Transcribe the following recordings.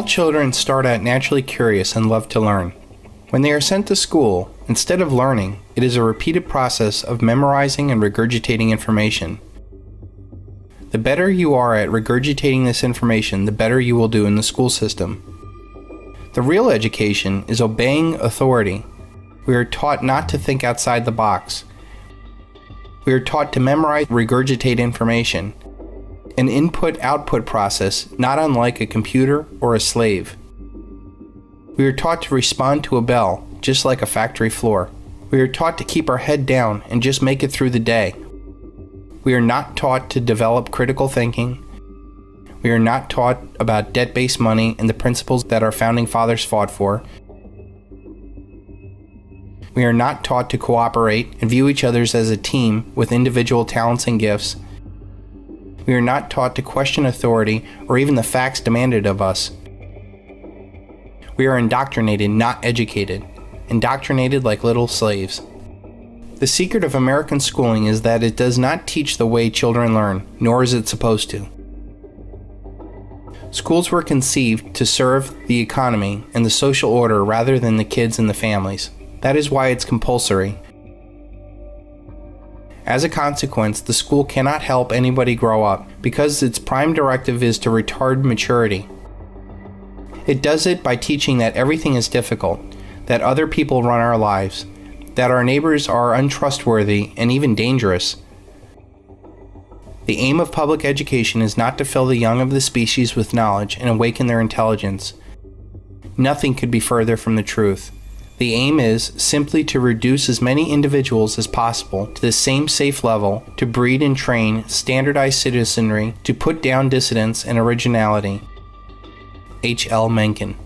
All children start out naturally curious and love to learn. When they are sent to school, instead of learning, it is a repeated process of memorizing and regurgitating information. The better you are at regurgitating this information, the better you will do in the school system. The real education is obeying authority. We are taught not to think outside the box. We are taught to memorize, regurgitate information. An input-output process, not unlike a computer or a slave. We are taught to respond to a bell, just like a factory floor. We are taught to keep our head down and just make it through the day. We are not taught to develop critical thinking. We are not taught about debt-based money and the principles that our founding fathers fought for. We are not taught to cooperate and view each other as a team with individual talents and gifts. We are not taught to question authority or even the facts demanded of us. We are indoctrinated, not educated. Indoctrinated like little slaves. The secret of American schooling is that it does not teach the way children learn, nor is it supposed to. Schools were conceived to serve the economy and the social order rather than the kids and the families. That is why it's compulsory. As a consequence, the school cannot help anybody grow up because its prime directive is to retard maturity. It does it by teaching that everything is difficult, that other people run our lives, that our neighbors are untrustworthy and even dangerous. The aim of public education is not to fill the young of the species with knowledge and awaken their intelligence. Nothing could be further from the truth. The aim is simply to reduce as many individuals as possible to the same safe level, to breed and train standardized citizenry, to put down dissidence and originality. H.L. Mencken.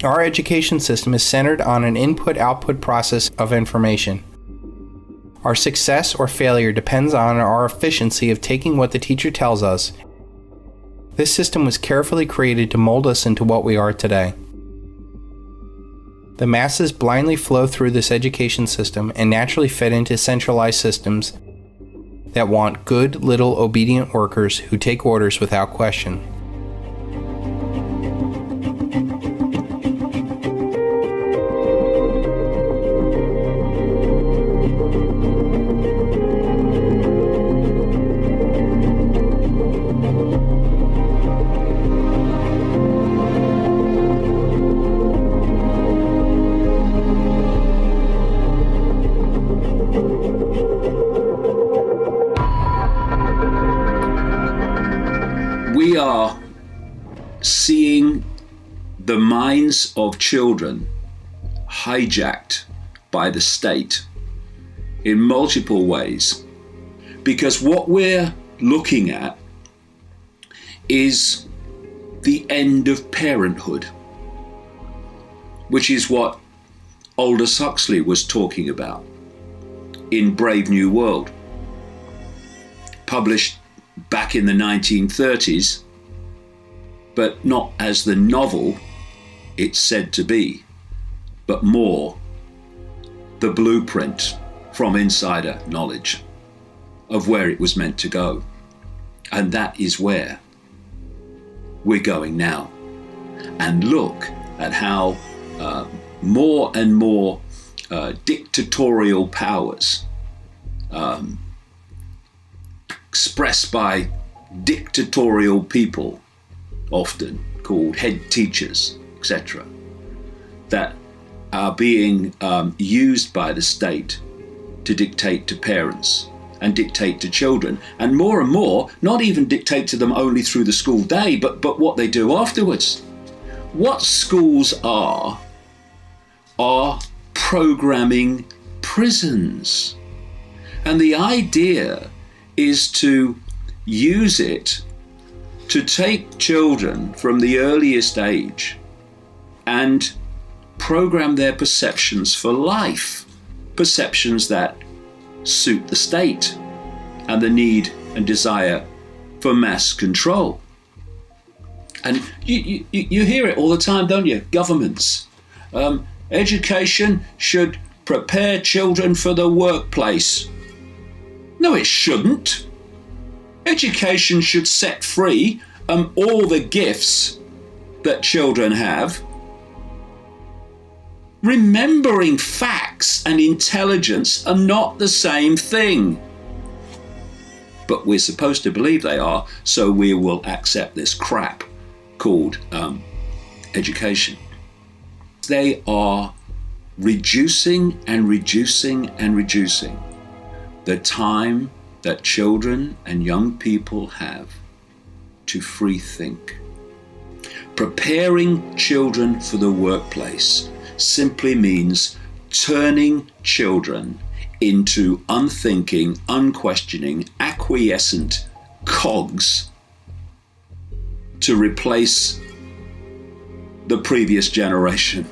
Our education system is centered on an input-output process of information. Our success or failure depends on our efficiency of taking what the teacher tells us. This system was carefully created to mold us into what we are today. The masses blindly flow through this education system and naturally fit into centralized systems that want good, little, obedient workers who take orders without question. We are seeing the minds of children hijacked by the state in multiple ways, because what we're looking at is the end of parenthood, which is what Aldous Huxley was talking about in Brave New World, published back in the 1930s, but not as the novel it's said to be, but more the blueprint from insider knowledge of where it was meant to go. And that is where we're going now. And look at how more and more dictatorial powers expressed by dictatorial people, often called head teachers, etc., that are being used by the state to dictate to parents and dictate to children, and more, not even dictate to them only through the school day, but what they do afterwards. What schools are programming prisons. And the idea is to use it to take children from the earliest age and program their perceptions for life, perceptions that suit the state and the need and desire for mass control. And you hear it all the time, don't you? Governments. Education should prepare children for the workplace. No, it shouldn't. Education should set free all the gifts that children have. Remembering facts and intelligence are not the same thing. But we're supposed to believe they are, so we will accept this crap called education. They are reducing and reducing and reducing the time that children and young people have to free think. Preparing children for the workplace simply means turning children into unthinking, unquestioning, acquiescent cogs to replace the previous generation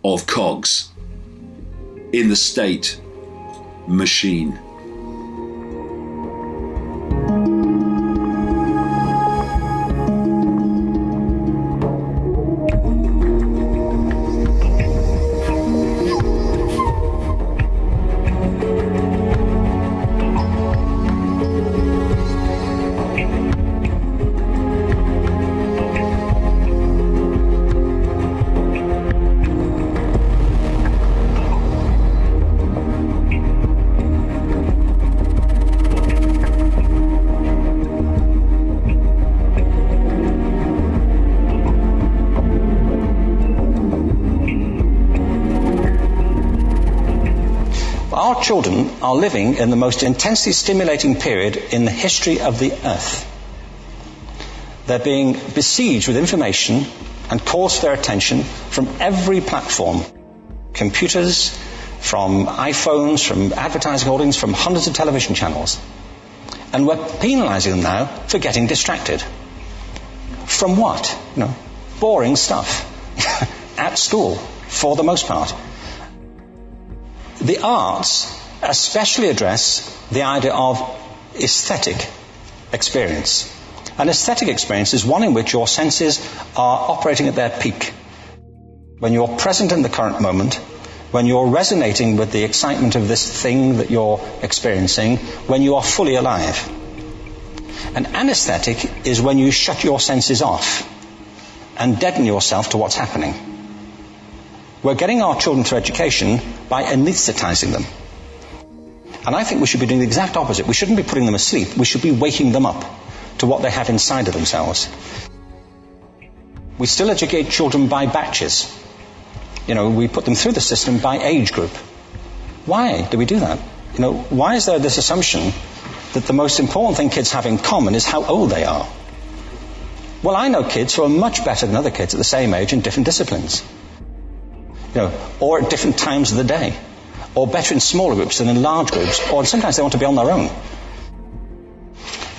of cogs in the state machine. Our children are living in the most intensely stimulating period in the history of the earth. They're being besieged with information and calls for their attention from every platform. Computers, from iPhones, from advertising hoardings, from hundreds of television channels. And we're penalizing them now for getting distracted. From what? Boring stuff. At school, for the most part. The arts especially address the idea of aesthetic experience. An aesthetic experience is one in which your senses are operating at their peak. When you're present in the current moment, when you're resonating with the excitement of this thing that you're experiencing, when you are fully alive. An anesthetic is when you shut your senses off and deaden yourself to what's happening. We're getting our children through education by anesthetizing them. And I think we should be doing the exact opposite. We shouldn't be putting them asleep. We should be waking them up to what they have inside of themselves. We still educate children by batches. We put them through the system by age group. Why do we do that? Why is there this assumption that the most important thing kids have in common is how old they are? Well, I know kids who are much better than other kids at the same age in different disciplines. Or at different times of the day, or better in smaller groups than in large groups, or sometimes they want to be on their own.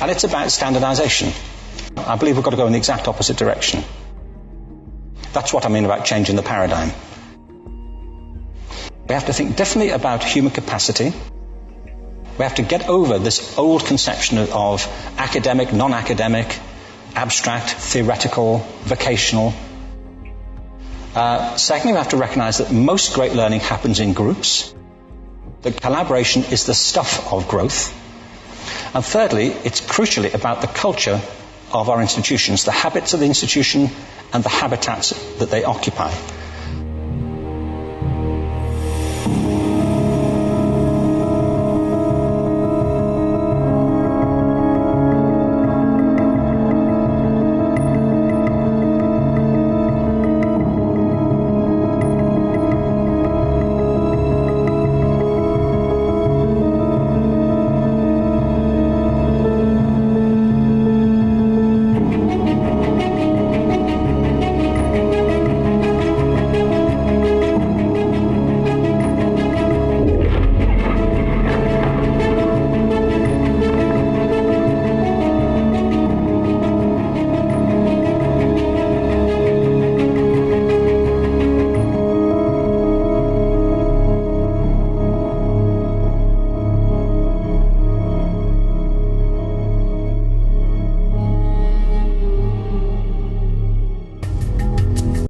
And it's about standardization. I believe we've got to go in the exact opposite direction. That's what I mean about changing the paradigm. We have to think differently about human capacity. We have to get over this old conception of academic, non-academic, abstract, theoretical, vocational. Secondly, we have to recognize that most great learning happens in groups, that collaboration is the stuff of growth. And thirdly, it's crucially about the culture of our institutions, the habits of the institution and the habitats that they occupy.